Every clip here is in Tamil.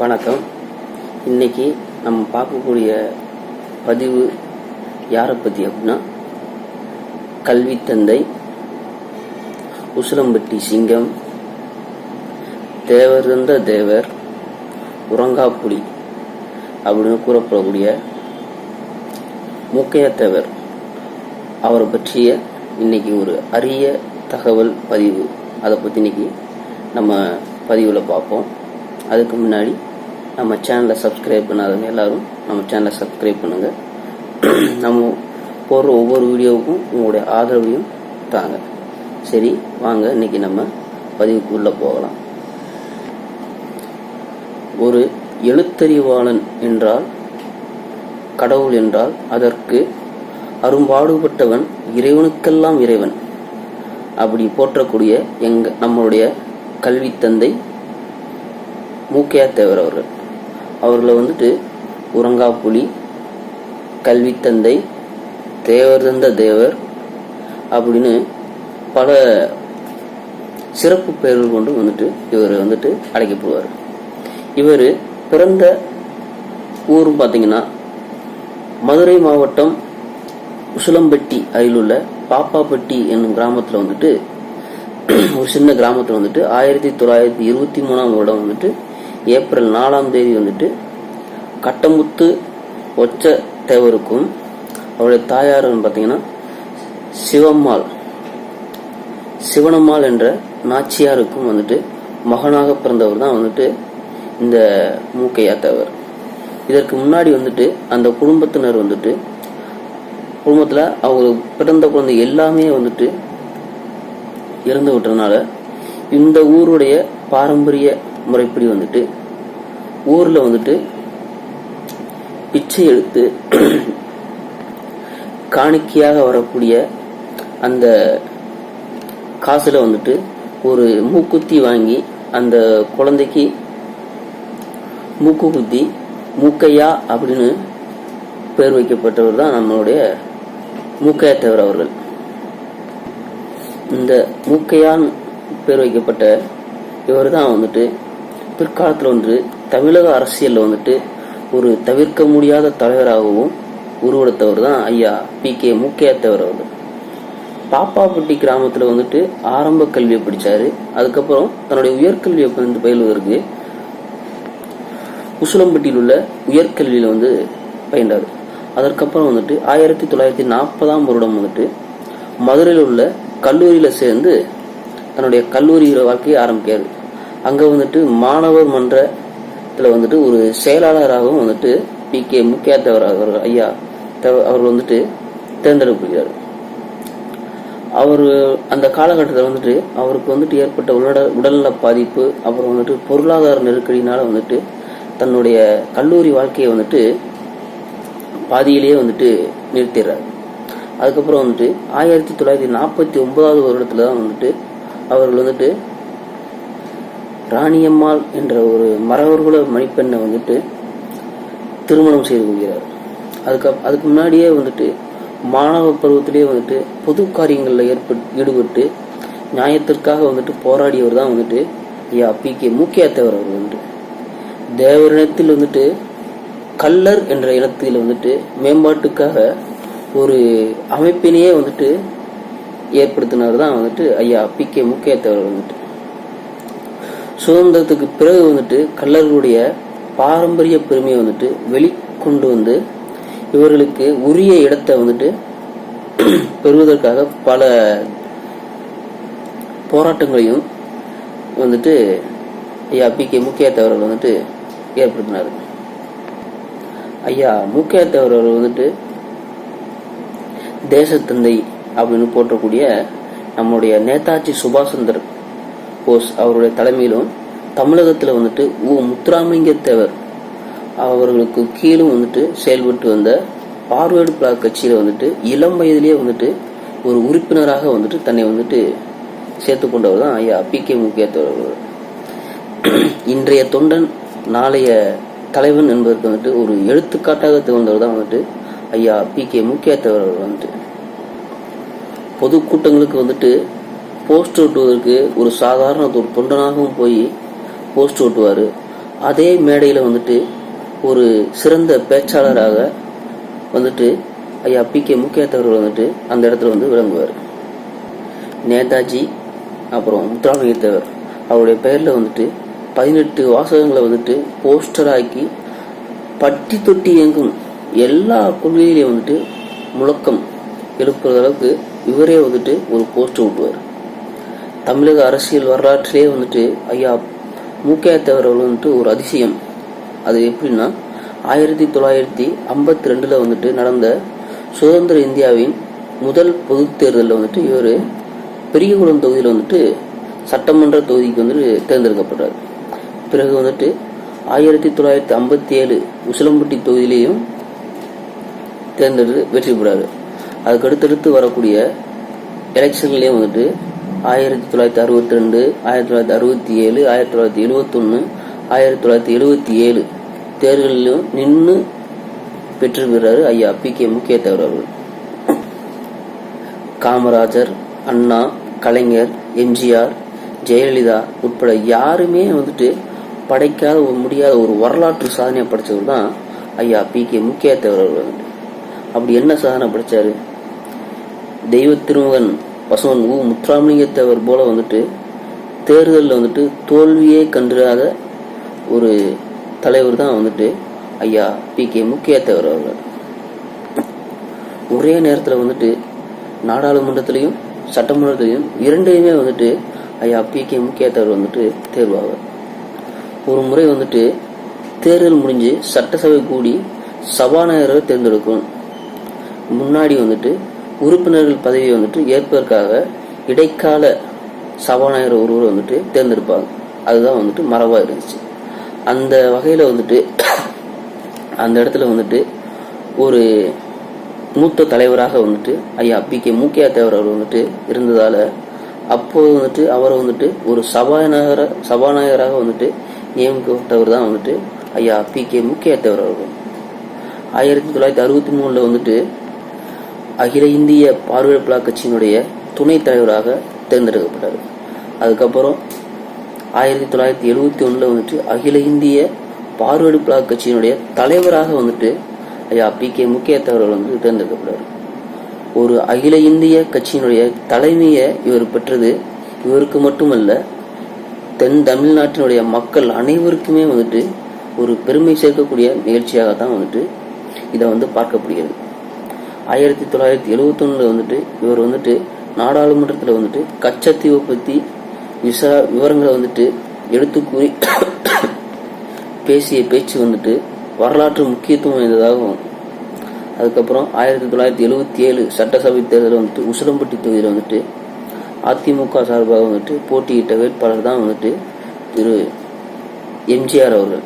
வணக்கம். இன்னைக்கு நம்ம பார்க்கக்கூடிய பதிவு யாரை பற்றி அப்படின்னா, கல்வி தந்தை, உசிலம்பட்டி சிங்கம், தேவர் தந்த தேவர், உறங்காப்புலி அப்படின்னு கூறப்படக்கூடிய மூக்கையா தேவர் அவரை பற்றிய இன்னைக்கு ஒரு அரிய தகவல் பதிவு. அதை பற்றி இன்னைக்கு நம்ம பதிவில் பார்ப்போம். அதுக்கு முன்னாடி நம்ம சேனலை சப்ஸ்கிரைப் பண்ணாதவங்க எல்லாரும் நம்ம சேனலை சப்ஸ்கிரைப் பண்ணுங்கள். நம்ம போடுற ஒவ்வொரு வீடியோவுக்கும் உங்களுடைய ஆதரவையும் தாங்க. சரி, வாங்க இன்னைக்கு நம்ம பதிவுக்குள்ளே போகலாம். ஒரு எழுத்தறிவாளன் என்றால், கடவுள் என்றால் அதற்கு அரும்பாடுபட்டவன், இறைவனுக்கெல்லாம் இறைவன் அப்படி போற்றக்கூடிய நம்மளுடைய கல்வி தந்தை மூக்கையா தேவர் அவர்களை உறங்காப்புலி, கல்வி தந்தை, தேவர் தந்த தேவர் அப்படின்னு பல சிறப்பு பெயர்கள் கொண்டு இவர் அழைக்கப்படுவார். இவர் பிறந்த ஊரும் பார்த்தீங்கன்னா மதுரை மாவட்டம் உசிலம்பட்டி அருகிலுள்ள பாப்பாப்பட்டி என்னும் கிராமத்தில் ஒரு சின்ன கிராமத்தில் 1923ஆம் வருடம் ஏப்ரல் 4ஆம் தேதி கட்டமுத்து ஒச்ச தேவருக்கும் அவருடைய தாயார் பார்த்தீங்கன்னா சிவனம்மாள் என்ற நாச்சியாருக்கும் மகனாக பிறந்தவர் தான் இந்த மூக்கையா தேவர். இதற்கு முன்னாடி அந்த குடும்பத்தினர் குடும்பத்தில் அவங்க பிறந்த குழந்தை எல்லாமே இறந்து விட்டதுனால இந்த ஊருடைய பாரம்பரிய முறைப்படி ஊர்ல பிச்சை எடுத்து காணிக்கையாக வரக்கூடிய அந்த காசுல ஒரு மூக்குத்தி வாங்கி அந்த குழந்தைக்கு மூக்கு குத்தி மூக்கையா அப்படின்னு பேர் வைக்கப்பட்டவர் தான் நம்மளுடைய மூக்கையா தேவர் அவர்கள். இந்த மூக்கையான் பேர் வைக்கப்பட்ட இவர் தான் பிற்காலத்தில் தமிழக அரசியல்ல ஒரு தவிர்க்க முடியாத தலைவராகவும் உருவெடுத்தவர் தான் ஐயா பி.கே. மூக்கையா தேவர் அவர்கள். பாப்பாப்பட்டி கிராமத்துல ஆரம்ப கல்வியை படிச்சாரு. அதுக்கப்புறம் தன்னுடைய உயர்கல்வியை பயிலுவதற்கு உசிலம்பட்டியில் உள்ள உயர்கல்வியில பயின்றாரு. அதற்கப்புறம் 1940ஆம் வருடம் மதுரையில் உள்ள கல்லூரியில சேர்ந்து தன்னுடைய கல்லூரி வாழ்க்கையை ஆரம்பிக்காரு. அங்க மாணவர் மன்றத்துல ஒரு செயலாளராகவும் பி.கே. மூக்கையா தேவர் அவர்கள் ஐயா அவர் தேர்ந்தெடுக்கப்படுகிறார். அவர் அந்த காலகட்டத்தில் அவருக்கு ஏற்பட்ட உடல்நல பாதிப்பு, அப்புறம் பொருளாதார நெருக்கடினால தன்னுடைய கல்லூரி வாழ்க்கையை பாதியிலேயே நிறுத்திடுறாரு. அதுக்கப்புறம் 1949ஆவது வருடத்துல தான் அவர்கள் ராணியம்மாள் என்ற ஒரு மறவர்குல மணிப்பெண்ணை திருமணம் செய்து கொள்கிறார். அதுக்கு முன்னாடியே மாணவ பருவத்திலேயே பொது காரியங்கள்ல ஈடுபட்டு நியாயத்திற்காக போராடியவர் தான் ஐயா பி.கே. மூக்கையா தேவர் அவர். தேவரினத்தில் கல்லர் என்ற இனத்தில் மேம்பாட்டுக்காக ஒரு அமைப்பினையே ஏற்படுத்தினார் தான் ஐயா பி.கே. மூக்கையா தேவர். சுதந்திரத்துக்கு பிறகு கல்லர்களுடைய பாரம்பரிய பெருமையை வெளிக்கொண்டு இவர்களுக்கு உரிய இடத்தை பெறுவதற்காக பல போராட்டங்களையும் ஐயா பி.கே. மூக்கையா தேவர் ஏற்படுத்தினார். ஐயா மூக்கையா தேவர் அவர்கள் தேசத்தந்தை அப்படின்னு போற்றக்கூடிய நம்முடைய நேதாஜி சுபாஷ் சந்திர போஸ் அவருடைய தலைமையிலும் தமிழகத்துல முத்துராமலிங்க தேவர் அவர்களுக்கு கீழும் செயல்பட்டு வந்த பார்வேர்டு பிளாக் கட்சியில இளம் வயதிலேயே ஒரு உறுப்பினராக தன்னை சேர்த்து கொண்டவர் தான் ஐயா பி.கே. மூக்கையா தேவர் அவர்கள். இன்றைய தொண்டன் நாளைய தலைவன் என்பதற்கு ஒரு எடுத்துக்காட்டாக திகழ்ந்தவர் தான் ஐயா பி.கே. மூக்கையா தேவர் அவர்கள். பொதுக்கூட்டங்களுக்கு போஸ்ட் ஓட்டுவதற்கு ஒரு சாதாரண ஒரு தொண்டனாகவும் போய் போஸ்ட் ஓட்டுவார். அதே மேடையில் வந்துட்டு ஒரு சிறந்த பேச்சாளராக வந்துட்டு ஐயா பி.கே. முக்கியத்தவர் வந்துட்டு அந்த இடத்துல வந்து விளங்குவார். நேதாஜி அப்புறம் முத்துராமலிங்க தேவர் அவருடைய பெயரில் வந்துட்டு 18 வாசகங்களை வந்துட்டு போஸ்டராக்கி பட்டி தொட்டி எங்கும் எல்லா கொள்கையிலையும் வந்துட்டு முழக்கம் எழுப்புற அளவுக்கு இவரே வந்துட்டு ஒரு போஸ்டர் விட்டுவார். தமிழக அரசியல் வரலாற்றிலே வந்துட்டு ஐயா முக்கியத்தவர் அவர்கள் வந்துட்டு ஒரு அதிசயம். அது எப்படின்னா 1952 வந்துட்டு நடந்த சுதந்திர இந்தியாவின் முதல் பொது தேர்தலில் வந்துட்டு இவர் பெரியகுளம் தொகுதியில் வந்துட்டு சட்டமன்ற தொகுதிக்கு வந்துட்டு தேர்ந்தெடுக்கப்படுறார். பிறகு வந்துட்டு 1957 உசிலம்பட்டி தொகுதியிலையும் தேர்ந்தெடுத்து வெற்றி பெறாரு. அதுக்கு அடுத்தடுத்து வரக்கூடிய எலெக்ஷன்லயும் வந்துட்டு 1962, 1967, 1971, 1977 தேர்தலிலும் நின்று பெற்று பெறாரு ஐயா பி.கே. முக்கியத்தவர் அவர்கள். காமராஜர், அண்ணா, கலைஞர், எம்ஜிஆர், ஜெயலலிதா உட்பட யாருமே வந்துட்டு படைக்காத முடியாத ஒரு வரலாற்று சாதனையை படைச்சவர் தான் ஐயா பி.கே. முக்கியத்தவர் அவர்கள். அப்படி என்ன சாதனை படைச்சாரு? தெய்வ திருமகன் பசுவன் உ. முத்துராமலிங்கத்தேவர் போல வந்துட்டு தேர்தலில் வந்துட்டு தோல்வியே கண்டிராத ஒரு தலைவர் தான் வந்துட்டு ஐயா பி.கே. முக்கியத்தவர் அவர்கள். ஒரே நேரத்தில் வந்துட்டு நாடாளுமன்றத்திலையும் சட்டமன்றத்திலையும் இரண்டையுமே வந்துட்டு ஐயா பி.கே. முக்கியத்தவர் வந்துட்டு தேர்வாவார். ஒரு முறை வந்துட்டு தேர்தல் முடிஞ்சு சட்டசபை கூடி சபாநாயகரை தேர்ந்தெடுக்கும் முன்னாடி வந்துட்டு உறுப்பினர்கள் பதவியை வந்துட்டு ஏற்பதற்காக இடைக்கால சபாநாயகர் ஒருவர் வந்துட்டு தேர்ந்தெடுப்பாங்க. அதுதான் வந்துட்டு மரபா இருந்துச்சு. அந்த வகையில வந்துட்டு அந்த இடத்துல வந்துட்டு ஒரு மூத்த தலைவராக வந்துட்டு ஐயா பி.கே. முக்கியத்தவர் அவர் வந்துட்டு இருந்ததால அப்போது வந்துட்டு அவரை வந்துட்டு ஒரு சபாநாயகராக வந்துட்டு நியமிக்கப்பட்டவர் தான் வந்துட்டு ஐயா பி.கே. முக்கியத்தவர் அவர்கள். 1963 வந்துட்டு அகில இந்திய பார்வையாளர் கட்சியினுடைய துணைத் தலைவராக தேர்ந்தெடுக்கப்பட்டார். அதுக்கப்புறம் 1971 வந்துட்டு அகில இந்திய பார்வையாளர் கட்சியினுடைய தலைவராக வந்துட்டு ஐயா பி.கே. முக்கியத்தவர் வந்து தேர்ந்தெடுக்கப்பட்டார். ஒரு அகில இந்திய கட்சியினுடைய தலைமையை இவர் பெற்றது இவருக்கு மட்டுமல்ல, தென் தமிழ்நாட்டினுடைய மக்கள் அனைவருக்குமே வந்துட்டு ஒரு பெருமை சேர்க்கக்கூடிய நிகழ்ச்சியாகத்தான் வந்துட்டு இதை வந்து பார்க்கப்படுகிறது. 1971 வந்துட்டு இவர் வந்துட்டு நாடாளுமன்றத்தில் வந்துட்டு கச்சத்தீவை பற்றி விவரங்களை வந்துட்டு எடுத்து கூறி பேசிய பேச்சு வந்துட்டு வரலாற்று முக்கியத்துவம் வாய்ந்ததாகும். அதுக்கப்புறம் 1977 சட்டசபை தேர்தலில் வந்துட்டு உசிலம்பட்டி தொகுதியில் வந்துட்டு அதிமுக சார்பாக வந்துட்டு போட்டியிட்ட வேட்பாளர் தான் வந்துட்டு திரு எம்ஜிஆர் அவர்கள்.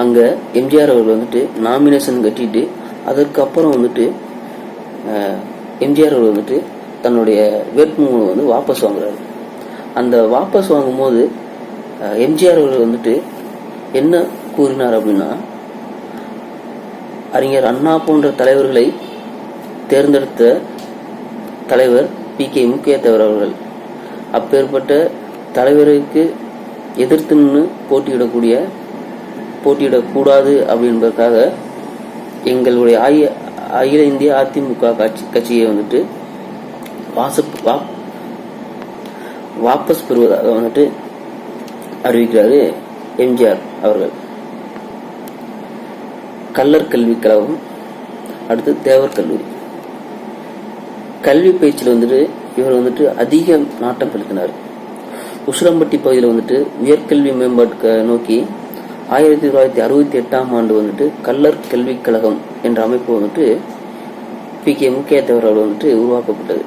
அங்க எம்ஜிஆர் அவர்கள் வந்துட்டு நாமினேஷன் கட்டிட்டு அதற்கப்புறம் வந்துட்டு எம்ஜிஆர் அவர்கள் வந்துட்டு தன்னுடைய வேட்புமனு வந்து வாபஸ் வாங்குறாரு. அந்த வாபஸ் வாங்கும்போது எம்ஜிஆர் அவர்கள் வந்துட்டு என்ன கூறினார் அப்படின்னா, அறிஞர் அண்ணா போன்ற தலைவர்களை தேர்ந்தெடுத்த தலைவர் பி.கே. முக்கியத்தவர் அவர்கள். அப்பேற்பட்ட தலைவருக்கு எதிர்த்து நின்று போட்டியிடக்கூடாது அப்படின்றதுக்காக எங்களுடைய அகில இந்திய அதிமுக கட்சியை வந்துட்டு வாபஸ் பெறுவதாக வந்துட்டு அறிவிக்கிறாரு எம்ஜிஆர் அவர்கள். கள்ளர் கல்விக் கழகம், அடுத்து தேவர் கல்லூரி. கல்வி பயிற்சியில் வந்துட்டு இவர் வந்துட்டு அதிக நாட்டம் செலுத்தினார். உசிலம்பட்டி பகுதியில் வந்துட்டு உயர்கல்வி மேம்பாட்டு நோக்கி 1968 வந்துட்டு கள்ளர் கல்விக் கழகம் என்ற அமைப்பு வந்துட்டு பி.கே. முக்கியத்தவர் அவர்கள் வந்துட்டு உருவாக்கப்பட்டது.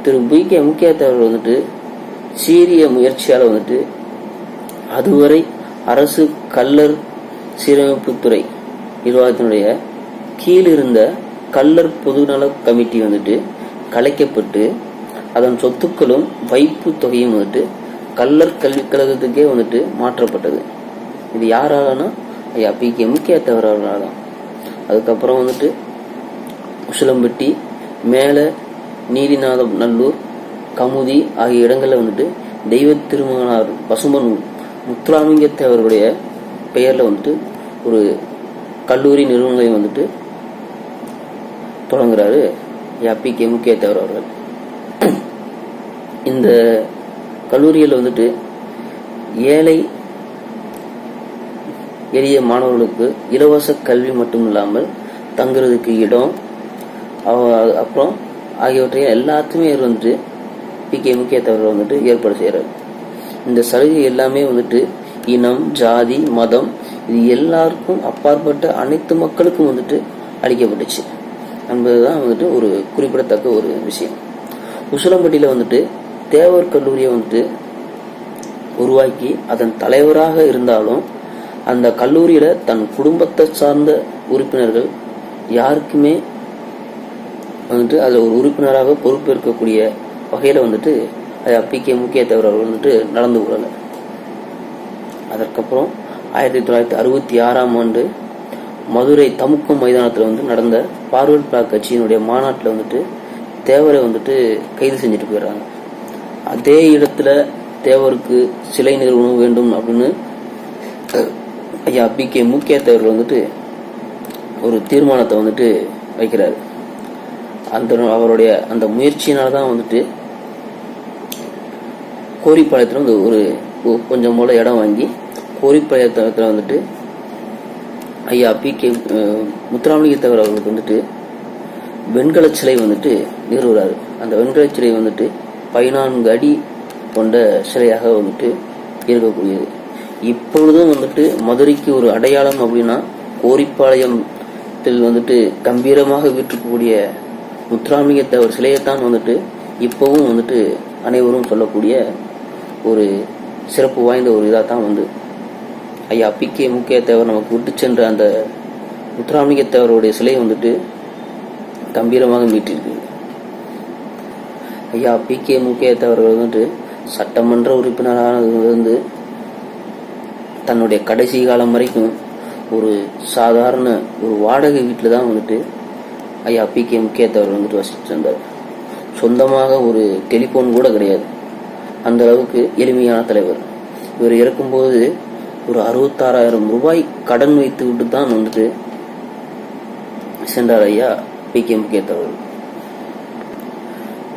திரு பி.கே. முக்கியத்தவர் வந்துட்டு சீரிய முயற்சியால் வந்துட்டு அதுவரை அரசு கள்ளர் சீரமைப்புத்துறை நிர்வாகத்தினுடைய கீழ் இருந்த கள்ளர் பொதுநல கமிட்டி வந்துட்டு கலைக்கப்பட்டு அதன் சொத்துக்களும் வைப்பு தொகையும் வந்துட்டு கள்ளர் கல்விக் கழகத்துக்கே வந்துட்டு மாற்றப்பட்டது. இது யாராலனா ஐயா பி.கே. முக்கியத்தவர் அவர்களால். அதுக்கப்புறம் வந்துட்டு உசிலம்பட்டி, மேல நீதிநாதம் நல்லூர், கமுதி ஆகிய இடங்கள்ல வந்துட்டு தெய்வ திருமகனார் பசும்பன் முத்துராமலிங்க தேவருடைய பெயர்ல வந்துட்டு ஒரு கல்லூரி நிறுவனங்களை வந்துட்டு தொடங்குறாரு பி.கே. முக்கிய தேவர் அவர்கள். இந்த கல்லூரியில் வந்துட்டு ஏழை எளிய மாணவர்களுக்கு இலவச கல்வி மட்டும் இல்லாமல் தங்குறதுக்கு இடம் அப்புறம் ஆகியவற்றையும் எல்லாத்தையுமே வந்துட்டு பி.கே. முக்கிய தேவர் வந்துட்டு ஏற்பாடு செய்யறாரு. இந்த சலுகை எல்லாமே வந்துட்டு இனம், ஜாதி, மதம் இது எல்லாருக்கும் அப்பாற்பட்ட அனைத்து மக்களுக்கும் வந்துட்டு அளிக்கப்பட்டுச்சு என்பதுதான் வந்துட்டு ஒரு குறிப்பிடத்தக்க ஒரு விஷயம். உசிலம்பட்டியில வந்துட்டு தேவர் கல்லூரியை வந்துட்டு உருவாக்கி அதன் தலைவராக இருந்தாலும் அந்த கல்லூரியில தன் குடும்பத்தை சார்ந்த உறுப்பினர்கள் யாருக்குமே வந்துட்டு அதுல ஒரு உறுப்பினராக பொறுப்பேற்கக்கூடிய வகையில வந்துட்டு பி.கே. முக்கிய தேவர் அவர்கள் வந்துட்டு நடந்து கொள்ளல. அதற்கப்புறம் 1966ஆம் ஆண்டு மதுரை தமுக்கம் மைதானத்துல வந்து நடந்த பார்வர்ட் பிளாக் கட்சியினுடைய மாநாட்டில் வந்துட்டு தேவரை வந்துட்டு கைது செஞ்சுட்டு போயிடுறாங்க. அதே இடத்துல தேவருக்கு சிலை நிறுவனம் வேண்டும் அப்படின்னு பி.கே. முக்கிய தேவர் வந்துட்டு ஒரு தீர்மானத்தை வந்துட்டு வைக்கிறாரு. அவருடைய அந்த முயற்சியினால்தான் வந்துட்டு கோரிப்பாளையத்துல வந்து ஒரு கொஞ்சம் போல இடம் வாங்கி கோரிப்பாளையத்துல வந்துட்டு பி.கே. முத்துராமலிங்க தேவர் அவர்களுக்கு வந்துட்டு வெண்கல சிலை வந்துட்டு நிறுவுறாரு. அந்த வெண்கல சிலை வந்துட்டு 14 அடி கொண்ட சிலையாக வந்துட்டு இருக்கக்கூடியது. இப்பொழுதும் வந்துட்டு மதுரைக்கு ஒரு அடையாளம் அப்படின்னா கோரிப்பாளையத்தில் வந்துட்டு கம்பீரமாக வீட்டிருக்கக்கூடிய முத்துராமலிங்க தேவர் சிலையைத்தான் வந்துட்டு இப்பவும் வந்துட்டு அனைவரும் சொல்லக்கூடிய ஒரு சிறப்பு வாய்ந்த ஒரு இதாத்தான் வந்து பி.கே. முக்கிய தேவர் நமக்கு விட்டு சென்ற அந்த முத்துராமலிங்க தேவருடைய சிலை வந்துட்டு கம்பீரமாக மீட்டிருக்கு. பி.கே. முக்கிய தேவர்கள் வந்துட்டு சட்டமன்ற உறுப்பினரானது தன்னுடைய கடைசி காலம் வரைக்கும் ஒரு சாதாரண ஒரு வாடகை வீட்டில் தான் வந்துட்டு பி.கே. முக்கிய தேவர் வந்துட்டு வசிச்சு வந்தார். சொந்தமாக ஒரு டெலிபோன் கூட கிடையாது. அந்த அளவுக்கு எளிமையான தலைவர். இவர் இறக்கும்போது ஒரு 66,000 ரூபாய் கடன் வைத்து விட்டு தான் வந்துட்டு சென்றார் பி.கே. முக்கிய தேவர்.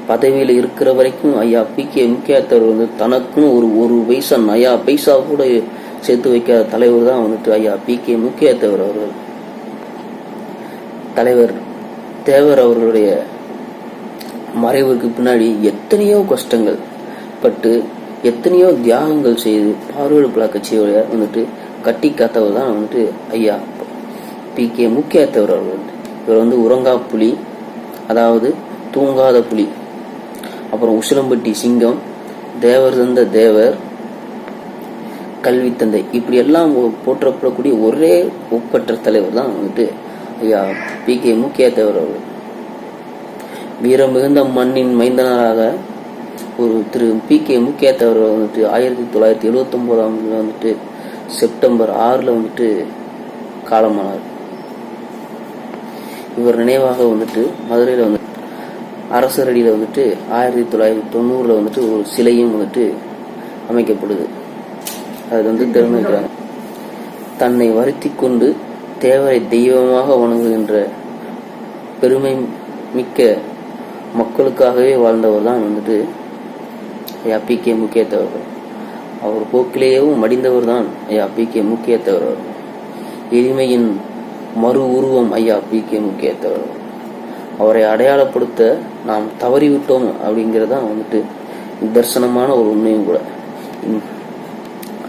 பதவியில் இருக்கிற வரைக்கும் பி.கே. முக்கிய தேவர் வந்து தனக்குன்னு ஒரு பைசா நயா பைசா கூட சேர்த்து வைக்காத தலைவர் தான் வந்துட்டு பி.கே. முக்கிய தேவர் அவர்கள். தலைவர் தேவர் அவர்களுடைய மறைவுக்கு பின்னாடி எத்தனையோ கஷ்டங்கள் பட்டு எத்தனையோ தியாகங்கள் செய்து பார்வர்ட் பிளாக் கட்சியோட வந்துட்டு கட்டி காத்தவர் தான் வந்துட்டு பி.கே. முக்கிய தேவர் அவர்கள். இவர் வந்து உறங்கா புலி, அதாவது தூங்காத புலி, அப்புறம் உசிலம்பட்டி சிங்கம், தேவர் தந்த தேவர், கல்வி தந்தை, இப்படி எல்லாம் போற்றப்படக்கூடிய ஒரே ஒப்பற்ற தலைவர் தான் வந்துட்டு பி.கே. முக்கிய தேவர் அவர்கள். வீரம் மிகுந்த மண்ணின் மைந்தனராக ஒரு திரு பி.கே. முக்கிய தேவர் வந்துட்டு 1979ஆம் வந்துட்டு செப்டம்பர் 6 வந்துட்டு காலமானார். இவர் நினைவாக வந்துட்டு மதுரையில வந்து அரசரடியில வந்துட்டு 1990 வந்துட்டு ஒரு சிலையும் வந்துட்டு அமைக்கப்படுது. அது வந்து திறமைக்கிறாங்க. தன்னை வருத்தி கொண்டு தேவரை தெய்வமாக வணங்குகின்ற பெருமை மிக்க மக்களுக்காகவே வாழ்ந்தவர் தான் வந்துட்டு பி.கே. முக்கிய தேவர். அவர் போக்கிலேயும் மடிந்தவர் தான் பி.கே. முக்கிய தேவர். எளிமையின் மறு உருவம் பி.கே. முக்கிய தேவர். அவரை அடையாளப்படுத்த நாம் தவறிவிட்டோம் அப்படிங்கறதான் வந்துட்டு நிதர்சனமான ஒரு உண்மையும் கூட.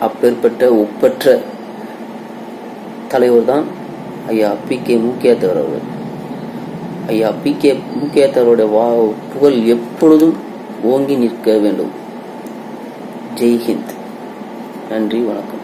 அப்பேற்பட்ட ஒப்பற்ற தலைவர் தான் பி.கே. முக்கிய தேவர் அவர்கள். பி.கே. முக்கிய தேவருடைய புகழ் எப்பொழுதும் ஓங்கி நிற்க வேண்டும். ஜெய் ஹிந்த். நன்றி, வணக்கம்.